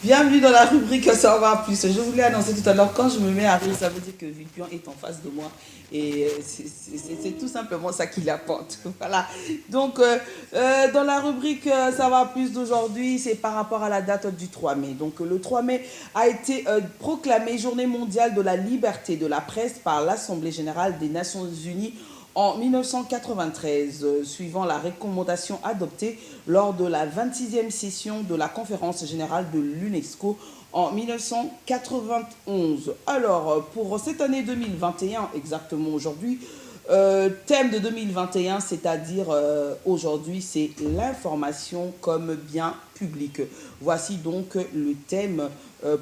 Bienvenue dans la rubrique Savoir plus. Je voulais annoncer tout à l'heure, quand je me mets à rire, ça veut dire que Vipion est en face de moi. Et c'est tout simplement ça qui apporte. Voilà. Donc, dans la rubrique Savoir plus d'aujourd'hui, c'est par rapport à la date du 3 mai. Donc, le 3 mai a été proclamé Journée mondiale de la liberté de la presse par l'Assemblée générale des Nations unies en 1993, suivant la recommandation adoptée lors de la 26e session de la conférence générale de l'UNESCO en 1991. Alors, pour cette année 2021, exactement aujourd'hui, thème de 2021, c'est-à-dire aujourd'hui, c'est l'information comme bien public. Voici donc le thème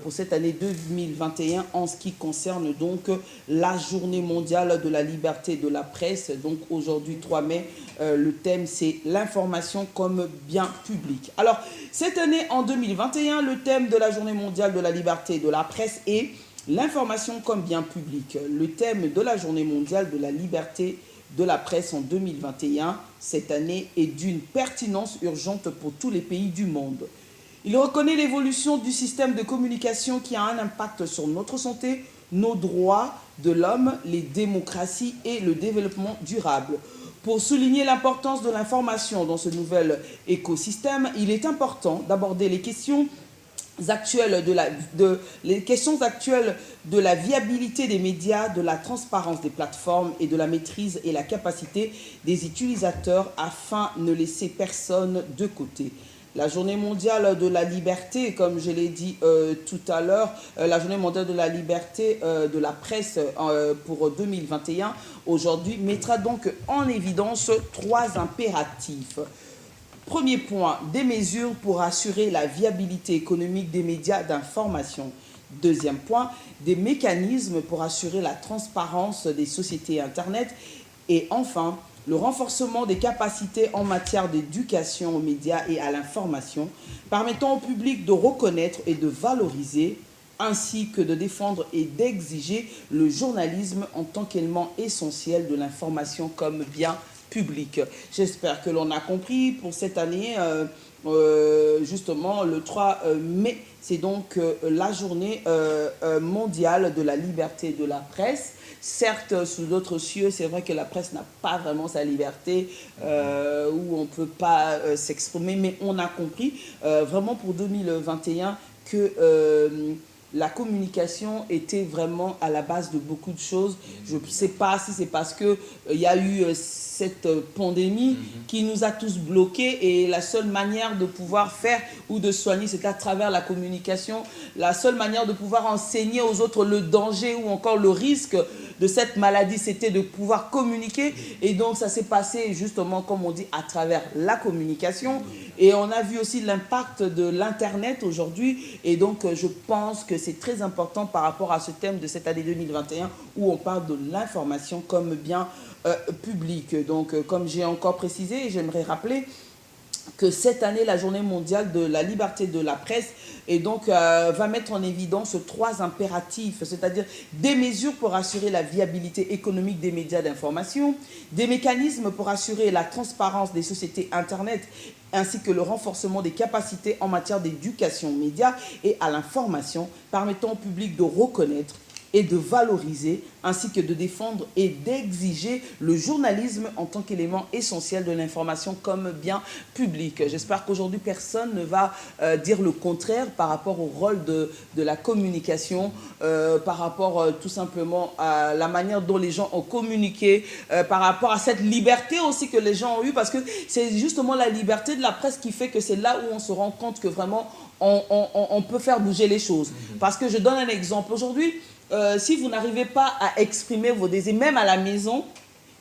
pour cette année 2021 en ce qui concerne donc la journée mondiale de la liberté de la presse. Donc aujourd'hui 3 mai, le thème c'est l'information comme bien public. Alors cette année en 2021, le thème de la journée mondiale de la liberté de la presse est l'information comme bien public. Le thème de la journée mondiale de la liberté de la presse en 2021, cette année, est d'une pertinence urgente pour tous les pays du monde. Il reconnaît l'évolution du système de communication qui a un impact sur notre santé, nos droits de l'homme, les démocraties et le développement durable. Pour souligner l'importance de l'information dans ce nouvel écosystème, il est important d'aborder les questions actuelles de la viabilité des médias, de la transparence des plateformes et de la maîtrise et la capacité des utilisateurs afin de ne laisser personne de côté. La journée mondiale de la liberté, comme je l'ai dit tout à l'heure, la journée mondiale de la liberté de la presse pour 2021, aujourd'hui, mettra donc en évidence 3 impératifs. Premier point, des mesures pour assurer la viabilité économique des médias d'information. Deuxième point, des mécanismes pour assurer la transparence des sociétés Internet. Et enfin, le renforcement des capacités en matière d'éducation aux médias et à l'information, permettant au public de reconnaître et de valoriser, ainsi que de défendre et d'exiger le journalisme en tant qu'élément essentiel de l'information comme bien public. J'espère que l'on a compris pour cette année. Justement, le 3 mai, c'est donc la journée mondiale de la liberté de la presse. Certes, sous d'autres cieux, c'est vrai que la presse n'a pas vraiment sa liberté, où on ne peut pas s'exprimer, mais on a compris vraiment pour 2021 que la communication était vraiment à la base de beaucoup de choses. Je ne sais pas si c'est parce qu'il y a eu cette pandémie qui nous a tous bloqués et la seule manière de pouvoir faire ou de soigner, c'est à travers la communication. La seule manière de pouvoir enseigner aux autres le danger ou encore le risque de cette maladie, c'était de pouvoir communiquer. Et donc, ça s'est passé justement, comme on dit, à travers la communication. Et on a vu aussi l'impact de l'Internet aujourd'hui. Et donc, je pense que c'est très important par rapport à ce thème de cette année 2021 où on parle de l'information comme bien public. Donc, comme j'ai encore précisé, j'aimerais rappeler que cette année, la journée mondiale de la liberté de la presse et donc va mettre en évidence 3 impératifs, c'est-à-dire des mesures pour assurer la viabilité économique des médias d'information, des mécanismes pour assurer la transparence des sociétés Internet, ainsi que le renforcement des capacités en matière d'éducation aux médias et à l'information, permettant au public de reconnaître et de valoriser, ainsi que de défendre et d'exiger le journalisme en tant qu'élément essentiel de l'information comme bien public. J'espère qu'aujourd'hui, personne ne va dire le contraire par rapport au rôle de la communication, par rapport tout simplement à la manière dont les gens ont communiqué, par rapport à cette liberté aussi que les gens ont eue, parce que c'est justement la liberté de la presse qui fait que c'est là où on se rend compte que vraiment on peut faire bouger les choses. Parce que je donne un exemple. Aujourd'hui, si vous n'arrivez pas à exprimer vos désirs, même à la maison,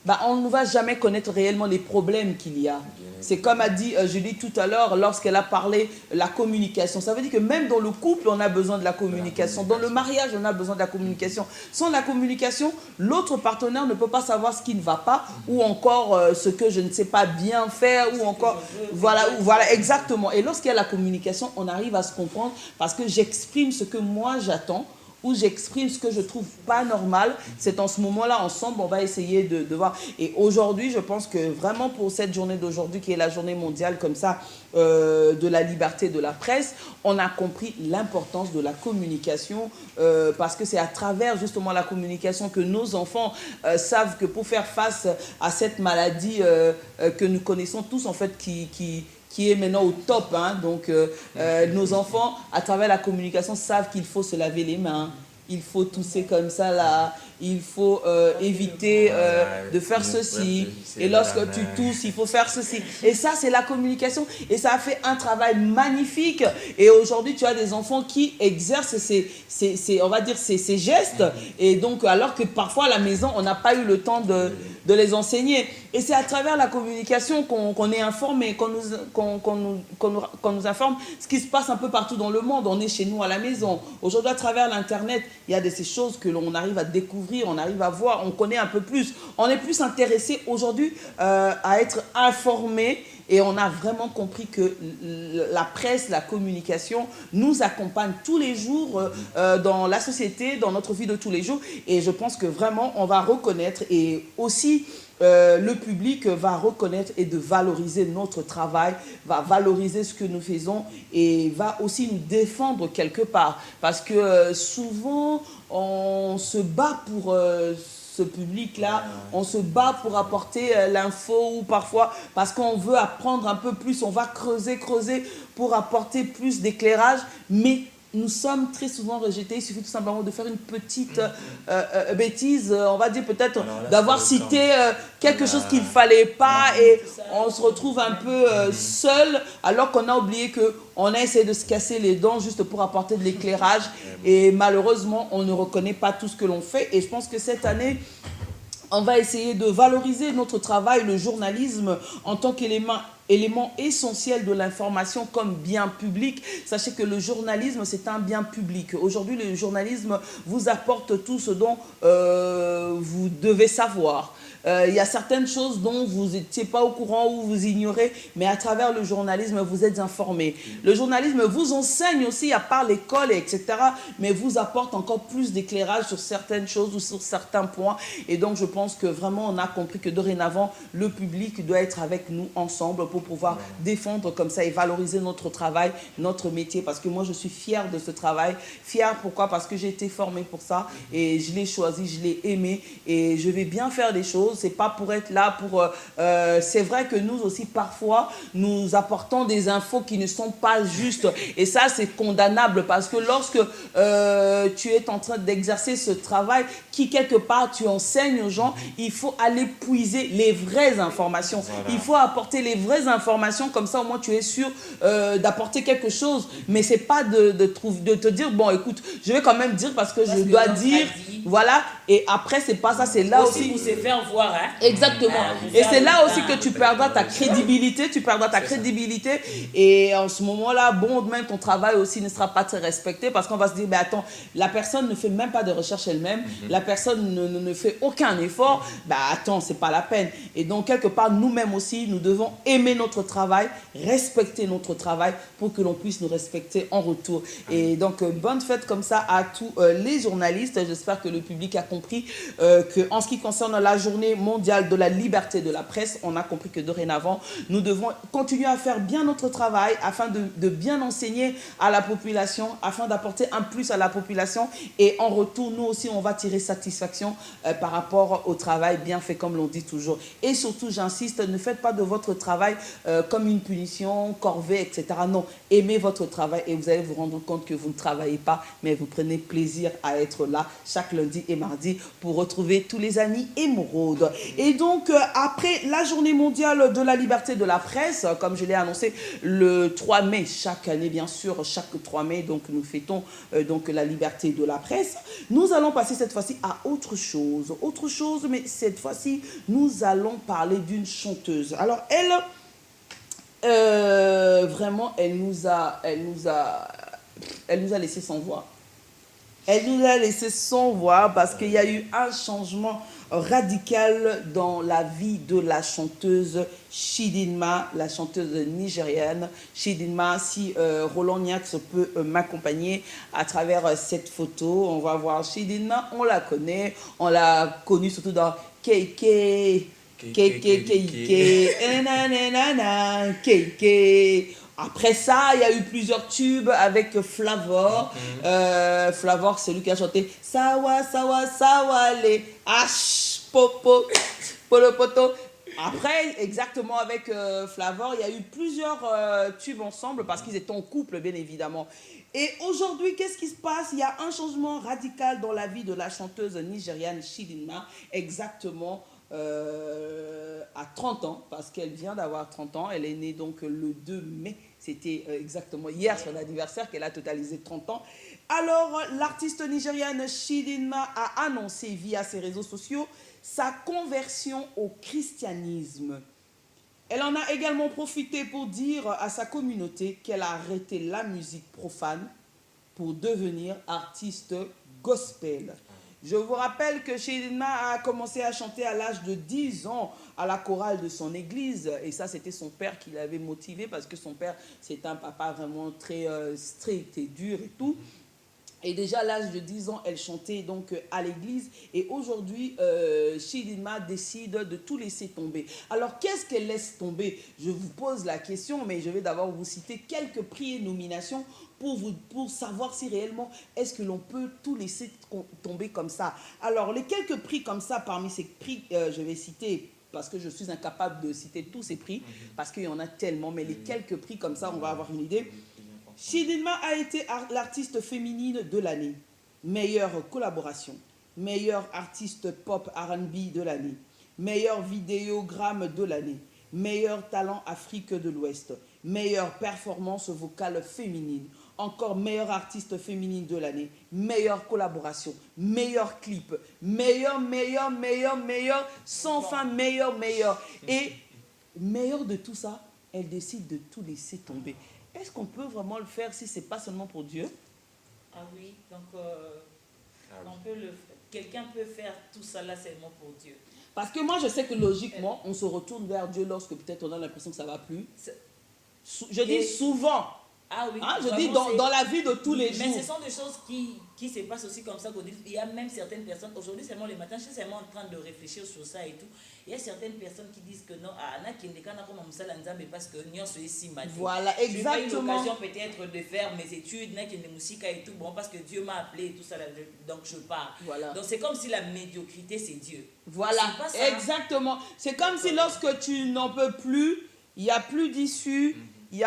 bah, on ne va jamais connaître réellement les problèmes qu'il y a. C'est comme a dit Julie tout à l'heure, lorsqu'elle a parlé de la communication. Ça veut dire que même dans le couple, on a besoin de la communication. Dans le mariage, on a besoin de la communication. Sans la communication, l'autre partenaire ne peut pas savoir ce qui ne va pas, ou encore ce que je ne sais pas bien faire, ou encore... Voilà, exactement. Et lorsqu'il y a la communication, on arrive à se comprendre parce que j'exprime ce que moi j'attends, où j'exprime ce que je trouve pas normal. C'est en ce moment-là, ensemble, on va essayer de voir. Et aujourd'hui, je pense que vraiment pour cette journée d'aujourd'hui, qui est la journée mondiale comme ça, de la liberté de la presse, on a compris l'importance de la communication, parce que c'est à travers justement la communication que nos enfants savent que pour faire face à cette maladie que nous connaissons tous, en fait, qui est maintenant au top. Hein. Donc, nos enfants, à travers la communication, savent qu'il faut se laver les mains, il faut tousser comme ça là, il faut éviter de faire ceci. Et lorsque tu tousses, il faut faire ceci. Et ça, c'est la communication. Et ça a fait un travail magnifique. Et aujourd'hui, tu as des enfants qui exercent on va dire, ces gestes. Et donc, alors que parfois, à la maison, on n'a pas eu le temps de les enseigner. Et c'est à travers la communication qu'on est informé, qu'on nous informe ce qui se passe un peu partout dans le monde. On est chez nous à la maison. Aujourd'hui, à travers l'Internet, il y a ces choses que l'on arrive à découvrir, on arrive à voir, on connaît un peu plus. On est plus intéressé aujourd'hui à être informé. Et on a vraiment compris que la presse, la communication nous accompagne tous les jours dans la société, dans notre vie de tous les jours. Et je pense que vraiment, on va reconnaître et aussi le public va reconnaître et de valoriser notre travail, va valoriser ce que nous faisons et va aussi nous défendre quelque part. Parce que souvent, on se bat pour ce public-là, on se bat pour apporter l'info ou parfois parce qu'on veut apprendre un peu plus, on va creuser pour apporter plus d'éclairage, mais nous sommes très souvent rejetés. Il suffit tout simplement de faire une petite bêtise, on va dire peut-être d'avoir cité quelque chose qu'il ne fallait pas et on se retrouve un peu seul alors qu'on a oublié qu'on a essayé de se casser les dents juste pour apporter de l'éclairage et malheureusement on ne reconnaît pas tout ce que l'on fait et je pense que cette année on va essayer de valoriser notre travail, le journalisme en tant qu'élément essentiel de l'information comme bien public. Sachez que le journalisme, c'est un bien public. Aujourd'hui, le journalisme vous apporte tout ce dont vous devez savoir. Il y a certaines choses dont vous n'étiez pas au courant ou vous ignorez, mais à travers le journalisme, vous êtes informé. Le journalisme vous enseigne aussi, à part l'école, etc., mais vous apporte encore plus d'éclairage sur certaines choses ou sur certains points. Et donc, je pense que vraiment, on a compris que dorénavant, le public doit être avec nous ensemble pour pouvoir défendre comme ça et valoriser notre travail, notre métier. Parce que moi, je suis fière de ce travail. Fière, pourquoi? Parce que j'ai été formée pour ça et je l'ai choisi, je l'ai aimé et je vais bien faire des choses. C'est pas pour être là pour... c'est vrai que nous aussi, parfois, nous apportons des infos qui ne sont pas justes. Et ça, c'est condamnable parce que lorsque tu es en train d'exercer ce travail, qui quelque part, tu enseignes aux gens, il faut aller puiser les vraies informations. Voilà. Il faut apporter les vraies informations, comme ça, au moins, tu es sûr d'apporter quelque chose. Mais c'est pas de te dire, bon, écoute, je vais quand même dire parce que je dois dire, voilà. Et après, c'est pas ça, c'est là aussi... pour se faire voir. Hein? Exactement. Et c'est là aussi que tu perdras ta crédibilité, Et en ce moment-là, bon, même ton travail aussi ne sera pas très respecté parce qu'on va se dire, ben attends, la personne ne fait même pas de recherche elle-même, la personne ne fait aucun effort, ben attends, c'est pas la peine. Et donc, quelque part, nous-mêmes aussi, nous devons aimer notre travail, respecter notre travail pour que l'on puisse nous respecter en retour. Et donc, bonne fête comme ça à tous les journalistes. J'espère que le public a compris qu'en ce qui concerne la journée mondiale de la liberté de la presse, on a compris que dorénavant, nous devons continuer à faire bien notre travail afin de bien enseigner à la population, afin d'apporter un plus à la population. Et en retour, nous aussi, on va tirer satisfaction par rapport au travail bien fait, comme l'on dit toujours. Et surtout, j'insiste, ne faites pas de votre travail comme une punition, corvée, etc. Non, aimez votre travail et vous allez vous rendre compte que vous ne travaillez pas, mais vous prenez plaisir à être là chaque lundi et mardi pour retrouver tous les amis émeraudes. Et donc, après la journée mondiale de la liberté de la presse, comme je l'ai annoncé, le 3 mai, chaque année, bien sûr, chaque 3 mai, donc nous fêtons donc la liberté de la presse. Nous allons passer cette fois-ci à autre chose, mais cette fois-ci, nous allons parler d'une chanteuse. Alors, elle, vraiment, elle nous a laissé sans voix. Elle nous a laissé sans voix parce qu'il y a eu un changement radical dans la vie de la chanteuse Chidinma, la chanteuse nigérienne. Chidinma, si Roland Niax peut m'accompagner à travers cette photo, on va voir Chidinma, on la connaît, on l'a connue surtout dans KK, KK. Après ça, il y a eu plusieurs tubes avec Flavor. Flavor, c'est lui qui a chanté Sawa, Sawa, Sawale, H, Popo, Polo Poto. Après, exactement avec Flavor, il y a eu plusieurs tubes ensemble parce qu'ils étaient en couple, bien évidemment. Et aujourd'hui, qu'est-ce qui se passe? Il y a un changement radical dans la vie de la chanteuse nigériane Chidinma, exactement à 30 ans, parce qu'elle vient d'avoir 30 ans. Elle est née donc le 2 mai. C'était exactement hier son anniversaire qu'elle a totalisé 30 ans. Alors, l'artiste nigériane Chidinma a annoncé via ses réseaux sociaux sa conversion au christianisme. Elle en a également profité pour dire à sa communauté qu'elle a arrêté la musique profane pour devenir artiste gospel. Je vous rappelle que Chidinma a commencé à chanter à l'âge de 10 ans à la chorale de son église. Et ça, c'était son père qui l'avait motivé parce que son père, c'est un papa vraiment très strict et dur et tout. Et déjà à l'âge de 10 ans, elle chantait donc à l'église. Et aujourd'hui, Chidinma décide de tout laisser tomber. Alors, qu'est-ce qu'elle laisse tomber? Je vous pose la question, mais je vais d'abord vous citer quelques prix et nominations pour savoir si réellement est-ce que l'on peut tout laisser tomber comme ça. Alors, les quelques prix comme ça, parmi ces prix, je vais citer, parce que je suis incapable de citer tous ces prix, parce qu'il y en a tellement, mais les quelques prix comme ça, on va avoir une idée. Chidinma a été l'artiste féminine de l'année, meilleure collaboration, meilleure artiste pop R&B de l'année, meilleur vidéogramme de l'année, meilleur talent Afrique de l'Ouest, meilleure performance vocale féminine, encore meilleure artiste féminine de l'année, meilleure collaboration, meilleur clip, meilleur, sans fin, meilleur. Et meilleur de tout ça, elle décide de tout laisser tomber. Est-ce qu'on peut vraiment le faire si ce n'est pas seulement pour Dieu? Ah oui, donc quelqu'un peut faire tout ça là seulement pour Dieu. Parce que moi, je sais que logiquement, on se retourne vers Dieu lorsque peut-être on a l'impression que ça ne va plus. Je dis souvent. Ah oui, hein, je dis dans la vie de tous les jours. Mais ce sont des choses qui se passent aussi comme ça. Il y a même certaines personnes, aujourd'hui seulement le matin, je suis seulement en train de réfléchir sur ça et tout. Il y a certaines personnes qui disent que non, parce que voilà, exactement. J'ai eu l'occasion peut-être de faire mes études, de musique et tout, bon, parce que Dieu m'a appelé et tout ça, donc je pars. Voilà. Donc c'est comme si la médiocrité, c'est Dieu. Voilà, exactement. C'est comme si lorsque tu n'en peux plus, il n'y a plus d'issue. Il n'y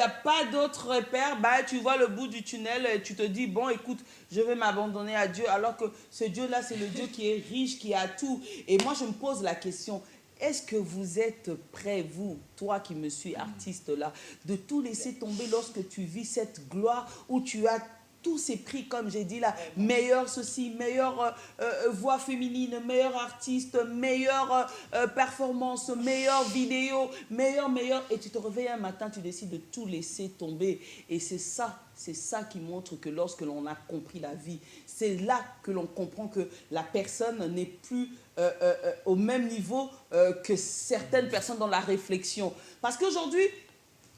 a pas d'autre repère, bah, tu vois le bout du tunnel et tu te dis, bon, écoute, je vais m'abandonner à Dieu, alors que ce Dieu-là, c'est le Dieu qui est riche, qui a tout. Et moi, je me pose la question, est-ce que vous êtes prêt, vous, toi qui me suis artiste là, de tout laisser tomber lorsque tu vis cette gloire où tu as tous ces prix, comme j'ai dit là, meilleur ceci, meilleure voix féminine, meilleur artiste, meilleure performance, meilleure vidéo, meilleur, et tu te réveilles un matin, tu décides de tout laisser tomber. Et c'est ça qui montre que lorsque l'on a compris la vie, c'est là que l'on comprend que la personne n'est plus au même niveau que certaines personnes dans la réflexion. Parce qu'aujourd'hui,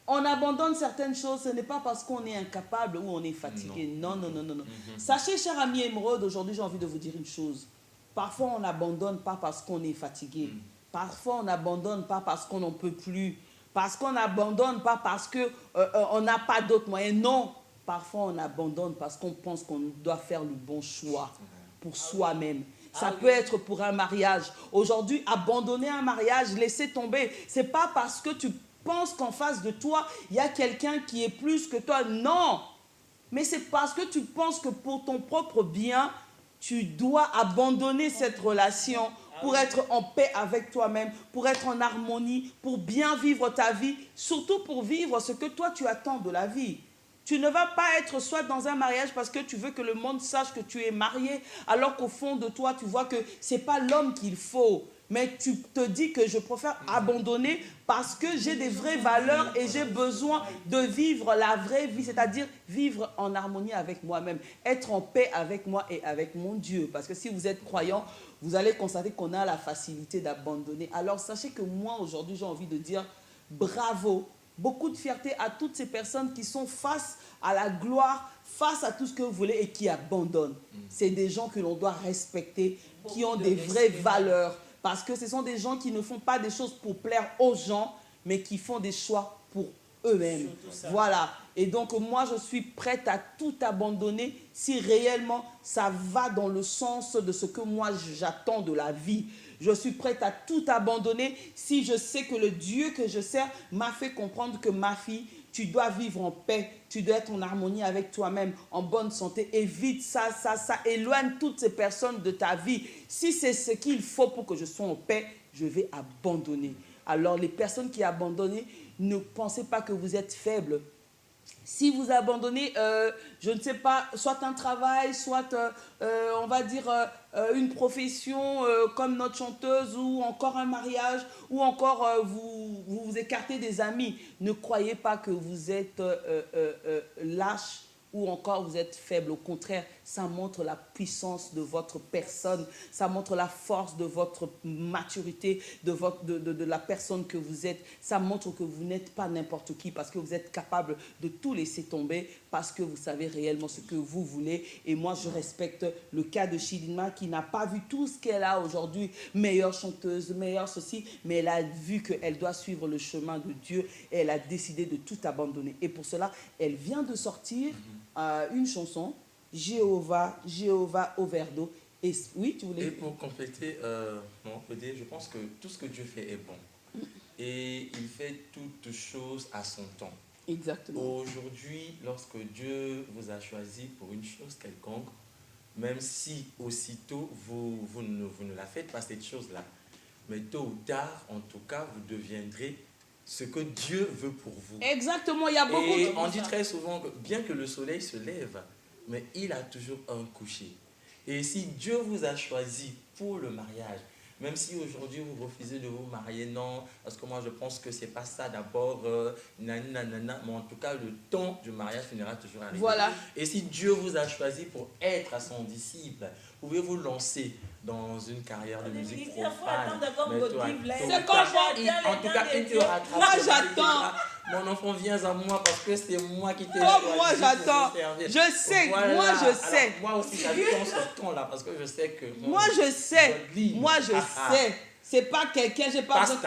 on abandonne certaines choses, ce n'est pas parce qu'on est incapable ou on est fatigué. Non. Sachez, cher ami Émeraude, aujourd'hui j'ai envie de vous dire une chose. Parfois on n'abandonne pas parce qu'on est fatigué. Parfois on n'abandonne pas parce qu'on n'en peut plus. Parce qu'on n'abandonne pas parce qu'on n'a pas d'autres moyens. Non, parfois on abandonne parce qu'on pense qu'on doit faire le bon choix pour soi-même. Ça peut être pour un mariage. Aujourd'hui, abandonner un mariage, laisser tomber, c'est pas parce que tu penses qu'en face de toi, il y a quelqu'un qui est plus que toi. Non, mais c'est parce que tu penses que pour ton propre bien, tu dois abandonner cette relation pour être en paix avec toi-même, pour être en harmonie, pour bien vivre ta vie, surtout pour vivre ce que toi tu attends de la vie. Tu ne vas pas être soit dans un mariage parce que tu veux que le monde sache que tu es marié, alors qu'au fond de toi, tu vois que ce n'est pas l'homme qu'il faut. mais tu te dis que je préfère abandonner parce que j'ai des vraies valeurs et j'ai besoin de vivre la vraie vie, c'est-à-dire vivre en harmonie avec moi-même, être en paix avec moi et avec mon Dieu. Parce que si vous êtes croyant, vous allez constater qu'on a la facilité d'abandonner. Alors sachez que moi, aujourd'hui, j'ai envie de dire bravo, beaucoup de fierté à toutes ces personnes qui sont face à la gloire, face à tout ce que vous voulez et qui abandonnent. C'est des gens que l'on doit respecter, qui ont des vraies valeurs. Parce que ce sont des gens qui ne font pas des choses pour plaire aux gens, mais qui font des choix pour eux-mêmes. Voilà. Et donc, moi, je suis prête à tout abandonner si réellement ça va dans le sens de ce que moi, j'attends de la vie. Je suis prête à tout abandonner si je sais que le Dieu que je sers m'a fait comprendre que ma fille, tu dois vivre en paix, tu dois être en harmonie avec toi-même, en bonne santé. Évite ça, éloigne toutes ces personnes de ta vie. Si c'est ce qu'il faut pour que je sois en paix, je vais abandonner. Alors les personnes qui abandonnent, ne pensez pas que vous êtes faibles. Si vous abandonnez, je ne sais pas, soit un travail, soit, on va dire, une profession comme notre chanteuse, ou encore un mariage, ou encore vous écartez des amis, ne croyez pas que vous êtes lâche ou encore vous êtes faible. Au contraire, ça montre la puissance de votre personne, ça montre la force de votre maturité, de la personne que vous êtes. Ça montre que vous n'êtes pas n'importe qui parce que vous êtes capable de tout laisser tomber parce que vous savez réellement ce que vous voulez. Et moi, je respecte le cas de Chidinma qui n'a pas vu tout ce qu'elle a aujourd'hui, meilleure chanteuse, meilleure ceci, mais elle a vu qu'elle doit suivre le chemin de Dieu et elle a décidé de tout abandonner. Et pour cela, elle vient de sortir une chanson, Jéhovah au verre d'eau. Et oui, tu voulais... Et pour compléter, je pense que tout ce que Dieu fait est bon. Et il fait toutes choses à son temps. Exactement. Aujourd'hui, lorsque Dieu vous a choisi pour une chose quelconque, même si aussitôt vous ne la faites pas cette chose-là, mais tôt ou tard, en tout cas, vous deviendrez ce que Dieu veut pour vous. Exactement, il y a beaucoup de... Et on dit très souvent que bien que le soleil se lève, mais il a toujours un coucher. Et si Dieu vous a choisi pour le mariage, même si aujourd'hui vous refusez de vous marier, non, parce que moi je pense que c'est pas ça d'abord, nanana, mais en tout cas le temps du mariage finira toujours arriver. Voilà. Et si Dieu vous a choisi pour être à son disciple, pouvez-vous lancer dans une carrière de musique profane. C'est comme en tout cas, il te rattrape. Moi j'attends. Mon enfant, viens à moi parce que c'est moi qui t'ai choisi. Oh, moi j'attends. Je sais, voilà. Moi je sais. Alors, moi aussi j'attends ce temps-là parce que je sais que... Moi je sais. C'est pas quelqu'un, j'ai pas besoin...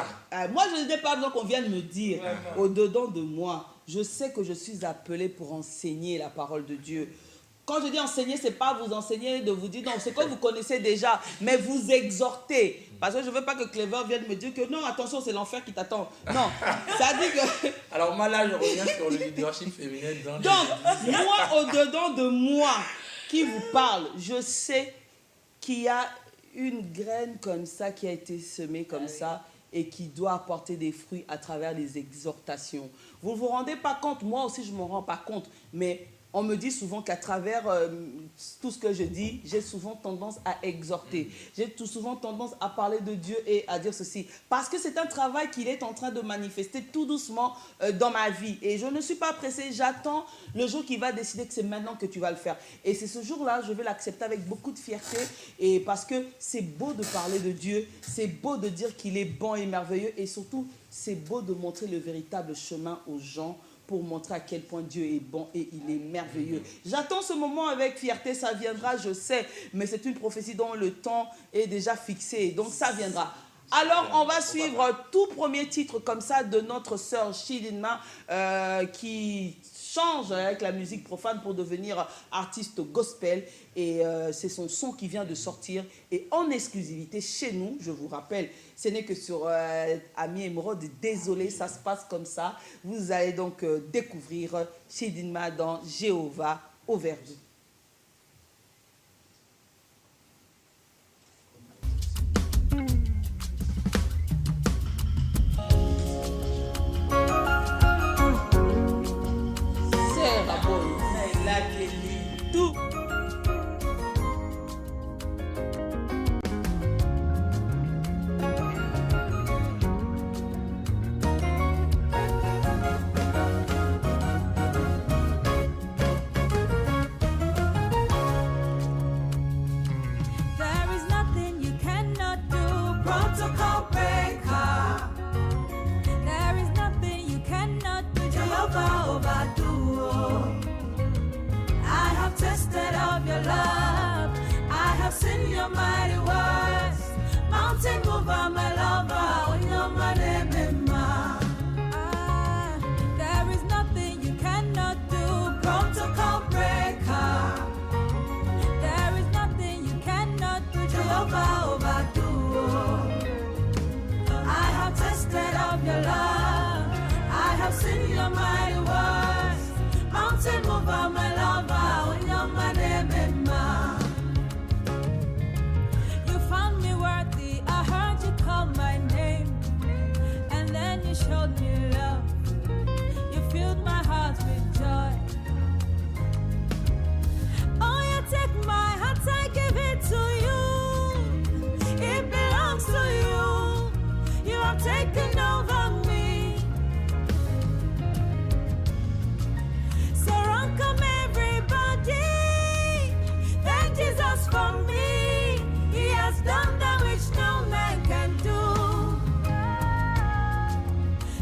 moi je n'ai pas besoin qu'on vienne me dire. Au-dedans de moi, je sais que je suis appelée pour enseigner la parole de Dieu. Quand je dis enseigner, ce n'est pas vous enseigner de vous dire non, c'est que vous connaissez déjà, mais vous exhorter. Parce que je ne veux pas que Clever vienne me dire que non, attention, c'est l'enfer qui t'attend. Non, ça dit que... Alors moi là, je reviens sur le leadership féminin. Donc, moi, au-dedans de moi qui vous parle, je sais qu'il y a une graine comme ça qui a été semée comme ça et qui doit apporter des fruits à travers les exhortations. Vous ne vous rendez pas compte, moi aussi je ne me rends pas compte, mais... On me dit souvent qu'à travers tout ce que je dis, j'ai souvent tendance à exhorter. J'ai souvent tendance à parler de Dieu et à dire ceci. Parce que c'est un travail qu'il est en train de manifester tout doucement dans ma vie. Et je ne suis pas pressée. J'attends le jour qu'il va décider que c'est maintenant que tu vas le faire. Et c'est ce jour-là, je vais l'accepter avec beaucoup de fierté. Et parce que c'est beau de parler de Dieu. C'est beau de dire qu'il est bon et merveilleux. Et surtout, c'est beau de montrer le véritable chemin aux gens pour montrer à quel point Dieu est bon et il est merveilleux. J'attends ce moment avec fierté, ça viendra, je sais, mais c'est une prophétie dont le temps est déjà fixé, donc ça viendra. Alors, on va suivre tout premier titre comme ça de notre sœur Chidinma qui change avec la musique profane pour devenir artiste gospel. Et c'est son son qui vient de sortir. Et en exclusivité chez nous, je vous rappelle, ce n'est que sur Ami Émeraude. Désolé, ça se passe comme ça. Vous allez donc découvrir Chidinma dans Jéhovah au verre d'eau. Jehovah overdo. I have tasted of your love. I have seen your mighty works. Mountain mover, my lover, on your manema. There is nothing you cannot do. Protocol breaker. There is nothing you cannot do. Jehovah overdo. I have tasted of your love. I have seen your mighty works. Mountain mover, my lover, on your manema. You found me worthy. I heard you call my name, and then you showed me love. You filled my heart with joy. Oh, you take my heart, I give it to you. It belongs to you. You have taken over me. So run, come everybody. Thank Jesus for me. He has done that which no man can do.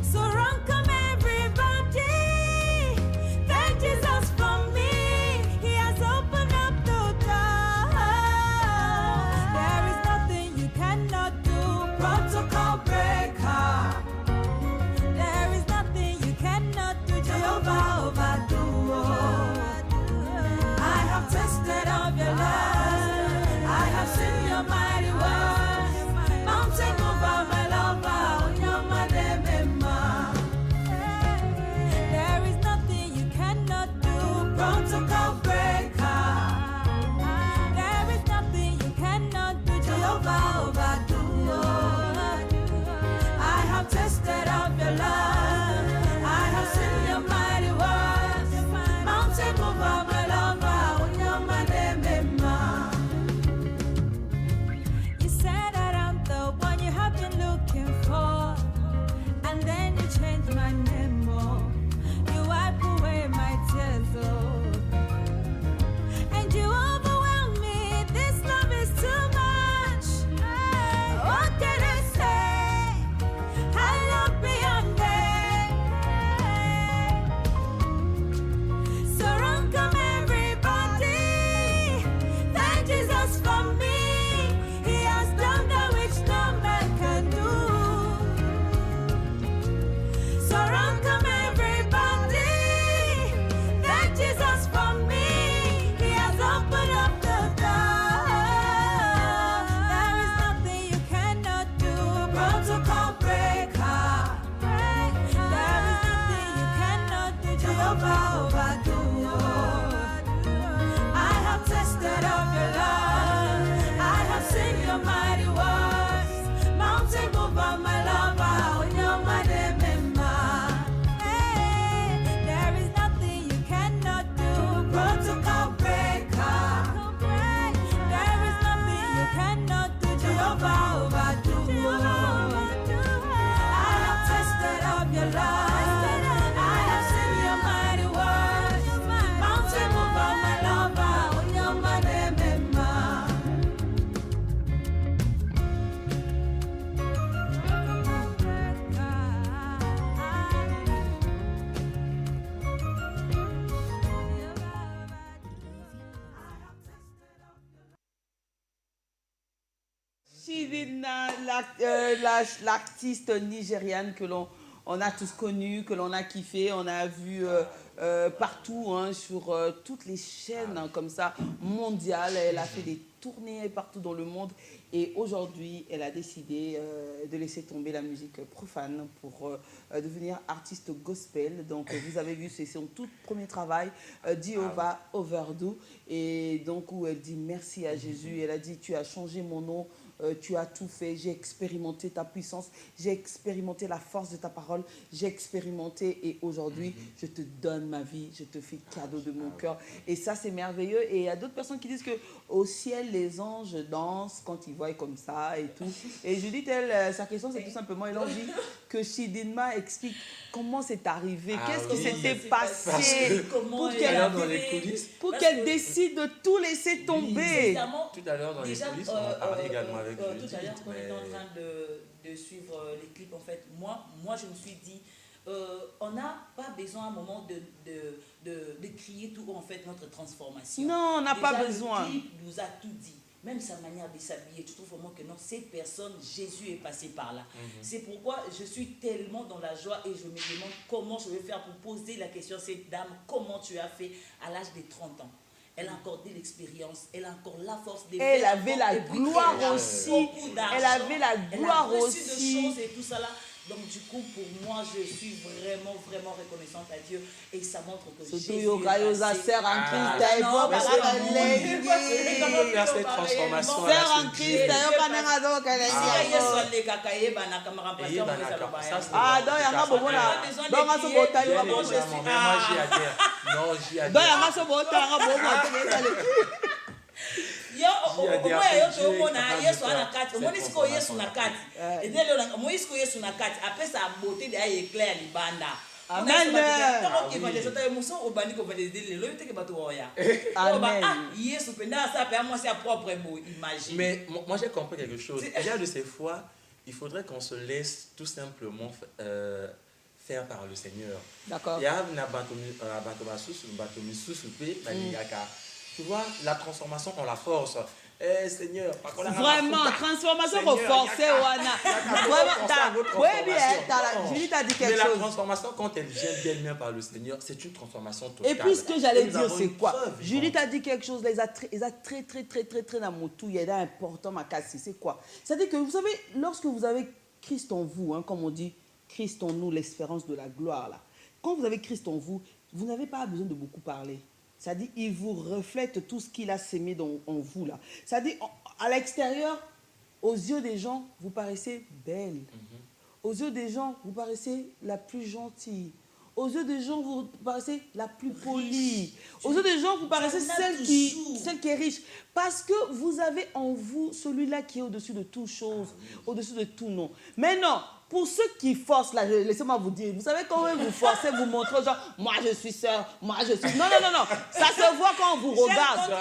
So run, come everybody. Thank Jesus for me. He has opened up the door. There is nothing you cannot do. Protocol breaker. There is nothing you cannot do. Jehovah overdo. I have tasted of your love. I have seen your mighty works. Mountain mover, my lover, on your mademema. There is nothing you cannot do. Protocol breaker. There is nothing you cannot do. Jehovah overdo. I have tasted of your love. I have seen your mighty works. Mountain mover, my lover, on your mademema. You said that I'm the one you have been looking for, and then you changed my name. Oh, you wipe away my tears. Oh, and you overwhelm me. This love is too much. What can I say? I love beyond it. So run, come everybody. Thank Jesus for me. He has done that which no man can do. So run, come everybody. Thank Jesus for me. He has opened up the door. There is nothing you cannot do. Protocol breaker. There is nothing you cannot do. Jehovah overdo. I have tasted of your love. I have seen your mighty works. Mountain mover, my lover, on your mademema. Hey, there is nothing you cannot do. Protocol breaker. There is nothing you cannot do. Jehovah overdo. I have tasted of your love. I have seen your mighty works. Mountain mover, my lover, on your mademema. Chidinma, l'artiste nigériane que on a tous connue, que l'on a kiffé, on a vu partout, hein, sur toutes les chaînes hein, comme ça, mondiales. Elle a fait des tournées partout dans le monde. Et aujourd'hui, elle a décidé de laisser tomber la musique profane pour devenir artiste gospel. Donc, vous avez vu, c'est son tout premier travail, Jehovah Overdo. Et donc, où elle dit merci à Jésus. Elle a dit, tu as changé mon nom. Tu as tout fait, j'ai expérimenté ta puissance, j'ai expérimenté la force de ta parole, j'ai expérimenté et aujourd'hui, je te donne ma vie, je te fais cadeau de mon cœur. Et ça, c'est merveilleux. Et il y a d'autres personnes qui disent qu'au ciel, les anges dansent quand ils voient comme ça et tout. Et Judith, elle, sa question, c'est tout simplement, elle a envie que Chidinma explique comment c'est arrivé, qu'est-ce qui s'était passé pour qu'elle décide de tout laisser tomber. Tout à l'heure, dans les coulisses, on a parlé également avec tout à l'heure, quand on était en train de suivre les clips, en fait, moi, je me suis dit, on n'a pas besoin à un moment de crier tout haut, en fait, notre transformation. Non, on n'a pas Déjà, besoin. Le clip nous a tout dit. Même sa manière de s'habiller, tu trouves vraiment que non, ces personnes, Jésus est passé par là. C'est pourquoi je suis tellement dans la joie et je me demande comment je vais faire pour poser la question à cette dame, comment tu as fait à l'âge de 30 ans. Elle a encore de l'expérience, elle a encore la force de Elle faire avait encore, la et puis gloire elle a aussi. beaucoup d'argent, Elle avait la gloire elle a reçu aussi. de choses et tout ça là. Donc du coup, pour moi, je suis vraiment reconnaissante à Dieu et ça montre que Jésus est passé. Sœur en Christ, Ah, il faut mais pas c'est la bon. lègue. Comment faire cette transformation là, Sœur en c'est Christ, Dieu. il faut pas la Ah, donc, il y a un bon là. Donc, on se vote, il y a un bon Mais moi, j'y adhère. Non, j'y Donc, il y adhère. a un vote, il y a un bon Yo omwe yo to mona yesu ana kati omoni siko yesu na kati edele na mo siko yesu na kati apesa beauté de ay éclair libanda Amen. Tant que va les autres muso obandi ko va les dele lo yete ke bato oya Amen. yesu penda ça pe moi c'est propre beau imagine. Mais moi, j'ai compris quelque chose. Il y a de ces fois, il faudrait qu'on se laisse tout simplement faire par le Seigneur. D'accord. Il y a tu vois, la transformation, on la force. Eh Seigneur, Vraiment, transformation reforcée, Wana. Oui, bien, Julie t'a dit mais quelque la chose. transformation, quand elle vient d'elle-même par le Seigneur, c'est une transformation totale. Et puis ce que j'allais nous dire, avons c'est une quoi? preuve Julie vivante. t'a dit quelque chose, là, ils a très dans mon tout, il y a important, ma casse, c'est quoi? C'est-à-dire que vous savez, lorsque vous avez Christ en vous, hein, comme on dit, Christ en nous, l'espérance de la gloire, là. Quand vous avez Christ en vous, vous n'avez pas besoin de beaucoup parler. C'est-à-dire, il vous reflète tout ce qu'il a sémé en vous, là. C'est-à-dire, à l'extérieur, aux yeux des gens, vous paraissez belle. Aux yeux des gens, vous paraissez la plus gentille. Aux yeux des gens, vous paraissez la plus polie. Aux yeux des gens, vous paraissez celle qui est riche. Parce que vous avez en vous celui-là qui est au-dessus de toute chose, au-dessus de tout nom. Mais non, pour ceux qui forcent, là, laissez-moi vous dire, vous savez quand même vous forcez, vous montrez genre, moi je suis sœur, moi je suis... Non, ça se voit quand on vous regarde.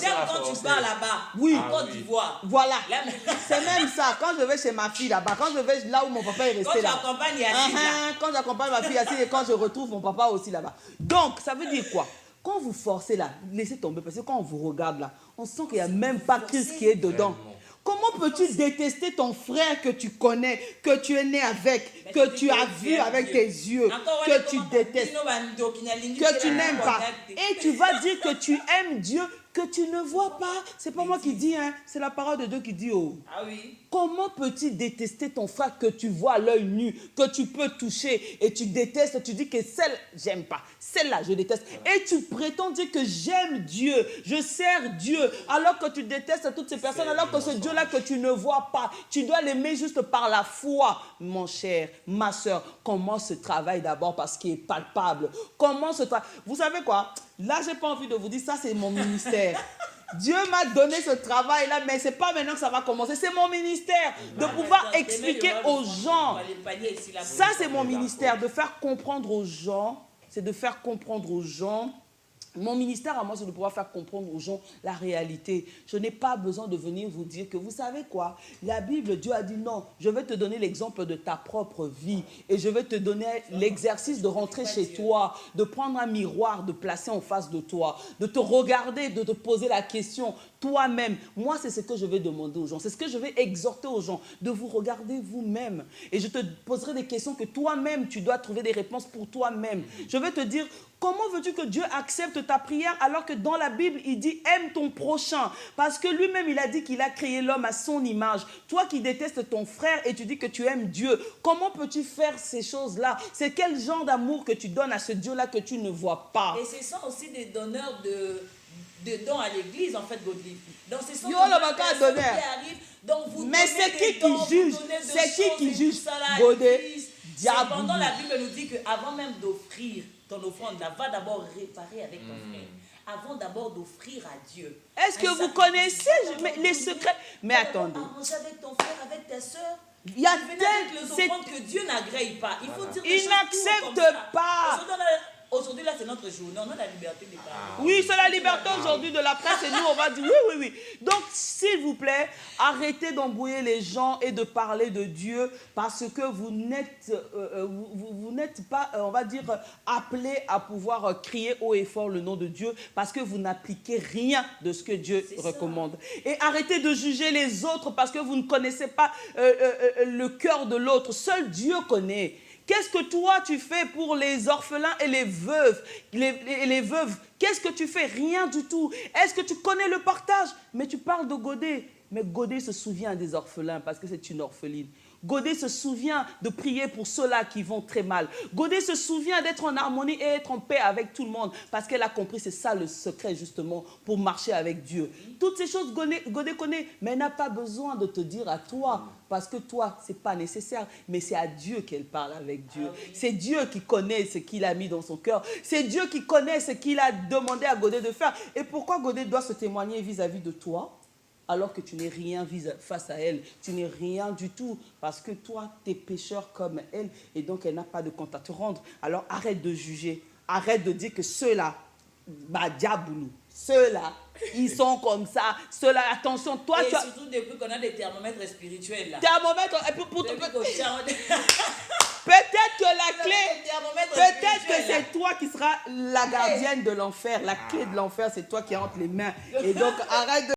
J'aime quand tu pars là-bas, Oui. en Côte d'Ivoire. Voilà, Là, c'est même ça. Quand je vais chez ma fille là-bas, quand je vais là où mon papa est quand resté tu là. accompagnes Yacine, là. Quand j'accompagne ma fille assise et quand je retrouve mon papa aussi là-bas. Donc, ça veut dire quoi? Quand vous forcez là, laissez tomber, parce que quand on vous regarde là, on sent qu'il n'y a même pas Christ qui est dedans. Vraiment. Comment peux-tu détester ton frère que tu connais, que tu es né avec, que tu as vu avec tes yeux, que tu détestes, que tu n'aimes pas? Et tu vas dire que tu aimes Dieu, que tu ne vois pas. C'est pas moi qui dis, hein, c'est la parole de Dieu qui dit. Oh. Ah oui. Comment peux-tu détester ton frère que tu vois à l'œil nu, que tu peux toucher et tu détestes, tu dis que celle, j'aime pas, celle-là, je déteste. Et tu prétends dire que j'aime Dieu, je sers Dieu, alors que tu détestes toutes ces personnes, alors que ce Dieu-là que tu ne vois pas, tu dois l'aimer juste par la foi. Mon cher, ma soeur, commence ce travail d'abord parce qu'il est palpable. Commence ce travail. Vous savez quoi? Là, j'ai pas envie de vous dire, ça c'est mon ministère. Dieu m'a donné ce travail-là, mais ce n'est pas maintenant que ça va commencer. C'est mon ministère de pouvoir expliquer aux gens. Ça, c'est mon ministère, de faire comprendre aux gens. C'est de faire comprendre aux gens. Mon ministère à moi, c'est de pouvoir faire comprendre aux gens la réalité. Je n'ai pas besoin de venir vous dire que vous savez quoi? La Bible, Dieu a dit non, je vais te donner l'exemple de ta propre vie et je vais te donner l'exercice de rentrer chez toi, de prendre un miroir, de placer en face de toi, de te regarder, de te poser la question toi-même. Moi, c'est ce que je vais demander aux gens, c'est ce que je vais exhorter aux gens, de vous regarder vous-même. Et je te poserai des questions que toi-même, tu dois trouver des réponses pour toi-même. Je vais te dire, comment veux-tu que Dieu accepte ta prière alors que dans la Bible, il dit aime ton prochain? Parce que lui-même, il a dit qu'il a créé l'homme à son image. Toi qui détestes ton frère et tu dis que tu aimes Dieu, comment peux-tu faire ces choses-là? C'est quel genre d'amour que tu donnes à ce Dieu-là que tu ne vois pas? Et ce sont aussi des donneurs de dons à l'église, en fait, Godly. Donc, ce sont Yo, des le baka personnes donneur. qui arrivent. Donc, vous Mais donnez c'est des qui dons, juge? vous donnez de C'est qui choses qui et juge? tout ça là, Godé, l'église. diable. Cependant, la Bible nous dit qu'avant même d'offrir ton offrande, là, va d'abord réparer avec ton frère. Avant d'abord d'offrir à Dieu. Est-ce que vous connaissez les secrets? Mais attendez. Arranger avec ton frère, avec ta soeur. Il y a Venez avec les c'est- offrandes que Dieu n'agrée pas. Il faut dire des Il choses n'accepte tout comme ça. pas. Aujourd'hui, là, c'est notre journée. On a la liberté de parler. Oui, c'est la liberté aujourd'hui de la presse et nous, on va dire oui. Donc, s'il vous plaît, arrêtez d'embrouiller les gens et de parler de Dieu parce que vous n'êtes n'êtes pas, on va dire, appelés à pouvoir crier haut et fort le nom de Dieu parce que vous n'appliquez rien de ce que Dieu recommande. Et arrêtez de juger les autres parce que vous ne connaissez pas le cœur de l'autre. Seul Dieu connaît. Qu'est-ce que toi tu fais pour les orphelins et les veuves, les veuves? Qu'est-ce que tu fais? Rien du tout. Est-ce que tu connais le partage? Mais tu parles de Godet. Mais Godet se souvient des orphelins parce que c'est une orpheline. Godet se souvient de prier pour ceux-là qui vont très mal. Godet se souvient d'être en harmonie et être en paix avec tout le monde parce qu'elle a compris, c'est ça le secret justement pour marcher avec Dieu. Toutes ces choses, Godet connaît, mais elle n'a pas besoin de te dire à toi parce que toi, ce n'est pas nécessaire, mais c'est à Dieu qu'elle parle avec Dieu. C'est Dieu qui connaît ce qu'il a mis dans son cœur. C'est Dieu qui connaît ce qu'il a demandé à Godet de faire. Et pourquoi Godet doit se témoigner vis-à-vis de toi alors que tu n'es rien face à elle, tu n'es rien du tout, parce que toi, tu es pécheur comme elle, et donc elle n'a pas de compte à te rendre. Alors arrête de juger, arrête de dire que ceux-là, bah diaboulou, ceux-là, ils sont comme ça, ceux-là, attention, toi et tu as... surtout depuis qu'on a des thermomètres spirituels là. Thermomètre, pour Depuis qu'on charge- peut-être que la clé, thermomètre peut-être que spirituel, là. c'est toi qui seras la gardienne de l'enfer, la clé de l'enfer, c'est toi qui as entre les mains, et donc arrête de...